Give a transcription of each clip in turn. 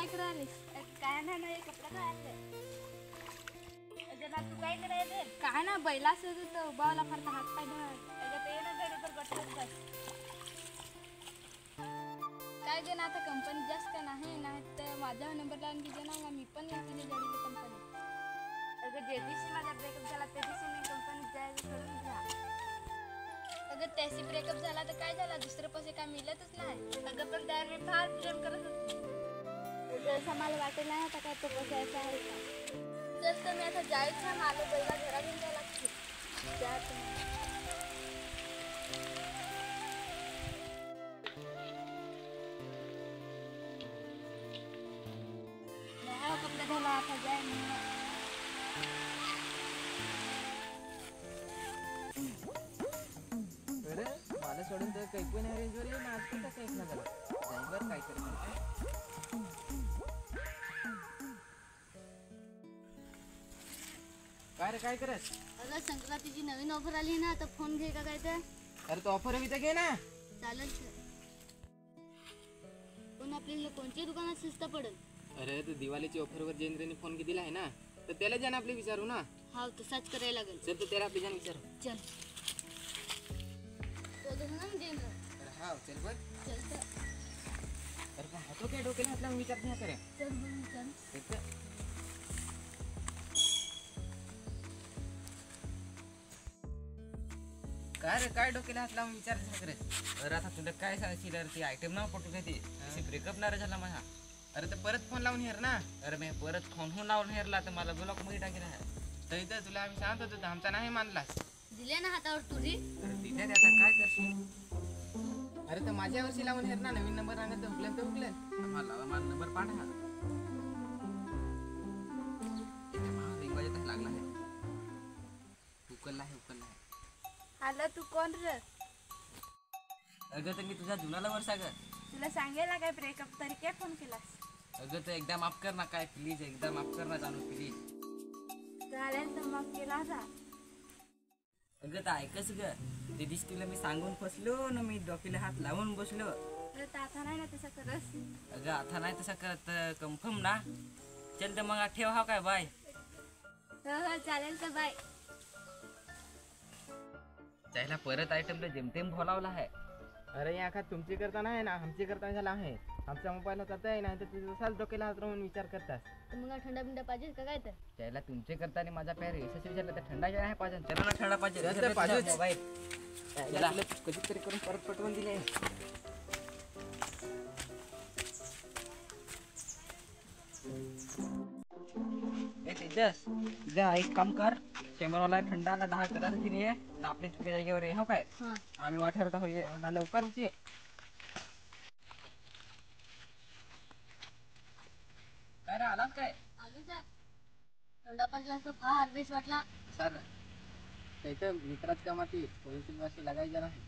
काय करायलीस? काय नाही कपडे धुवायले. अजून तू काय करायले? काय ना बैला सोडून तर उभावला फक्त हात पाय धुवायला. अगं ते ना घरी तर गटरच बस. काय गे ना आता कंपनी जास्त नाही तर माझा नंबर लावून दिले ना मी पण तिने गाडीला कंपनी. अगं जे दिवशी माझा ब्रेकअप झाला त्या दिवशी मी कंपनीत जायला सोडून दिला. अगं त्याची ब्रेकअप झाला तर काय झाला दुसरं पैसे काय मिळतच नाही. अगं पण त्यावर मी फार प्रेम करत होते. जसं मला वाटेल नाही आता काय तो बसायचा आहे का. जर तर मी आता जायचं ना मला बैला घरा घेऊन जायला लागते. जा तुम्ही. कपडे धुला आता जाय ना. मला सोडून तर काही पण अरेंज वर येईल आज पण कसं ऐकलं झालं ड्रायव्हर काय करत काय रे काय करत. अगं संक्रांतीची नवीन ऑफर आली ना तर फोन घे का काय तर. अरे तो ऑफर हवी तर घे ना. चालेल पण आपल्याला कोणत्या दुकानात स्वस्त पडेल. अरे तू दिवाळीची ऑफर वर जेंद्रने फोन दिला आहे ना तर त्याला जाण आपले विचारू ना. हा तसाच करायला लागेल. चल तर त्याला आपली जाण विचारू. चल हा चल बघ. चल अरे हातो काय डोक्याला हात लावून विचार घ्या करे. काय रे काय डोक्याला हात लावून विचार घ्या करे. अरे आता तुला काय सांगशील अरे ती आयटम नाव पटू काय ती ब्रेकअप नार झाला माझा. अरे तर परत फोन लावून हेर ना. अरे मी परत फोन लावून हेरला तर मला ब्लॉक मध्ये टाकेल आहे. तरी तर तुला आम्ही सांगत होतो आमचा नाही मानलास. दिले ना हातावर तुझी. अरे तिथे आता काय करशील. अरे तर माझ्या वर्षी लावून हेर ना नवीन नंबर राहणार तर हुकलं तर हुकलं. मला माझा नंबर पाठवा. लागला आहे उकलला आहे. आलं तू कोण रे. अगं तर मी तुझा जुना लवर सागर. तुला सांगायला काय ब्रेकअप तरी काय फोन केलास. अगं तर एकदा माफ कर ना काय प्लीज एकदा माफ कर ना जानू प्लीज. चालेल तर मग केला जा. अगं तर ऐकच ग ते दिवशी तुला मी सांगून फसलो ना मी डोक्याला हात लावून बसलो. आता नाही ना तसं करस. अगं आता नाही तसं करत कन्फर्म ना. चल तर मग ठेव हा काय बाय. हो चालेल तर बाय. त्याला परत आयटम जेमतेम बोलावला आहे. अरे या का तुमची करता नाही ना आमची करता झाला आहे. आमच्या मोबाईल करता आहे ना तर तुझं साल डोक्याला हात राहून विचार करतास. मग थंडा बिंडा पाहिजे का काय तर. त्याला तुमचे करता आणि माझा प्यार यशस्वी विचारलं तर थंडा आहे पाहिजे. त्याला ना थंडा पाहिजे मोबाईल कधीतरी करून परत पटवून दिले. जा एक काम कर कॅमेराला थंडा ना 10 करायची रे आपली चुकीच्या जागेवर हो काय. आम्ही वाठरता होई ना लवकर ये. काय रे आलात काय. थंडा पाहिजे तर फार बेस वाटला. सर त्याच्या मित्रात कामाती पोलिस वाशी लागायचा नाही.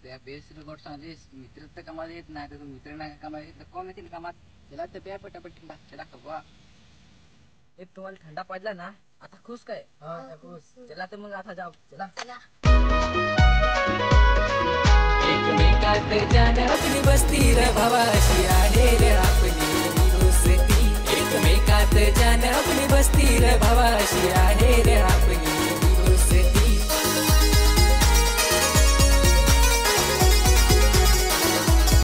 त्या बेस गोट सांगलीस मित्र तर कामात येत नाही तर मित्र नाही कामात येत तर कोण येतील कामात. त्याला तर प्या पटापट त्याला खवा. एक तुम्हाला थंडा पडला ना आता खुश काय. चला तर मग आता जाऊ. चला एकमेकात जाण आपली बसती रे भावाशी आहे रे आपली दोस्ती. एकमेकात जाण आपली बसती रे भावाशी आहे रे आपली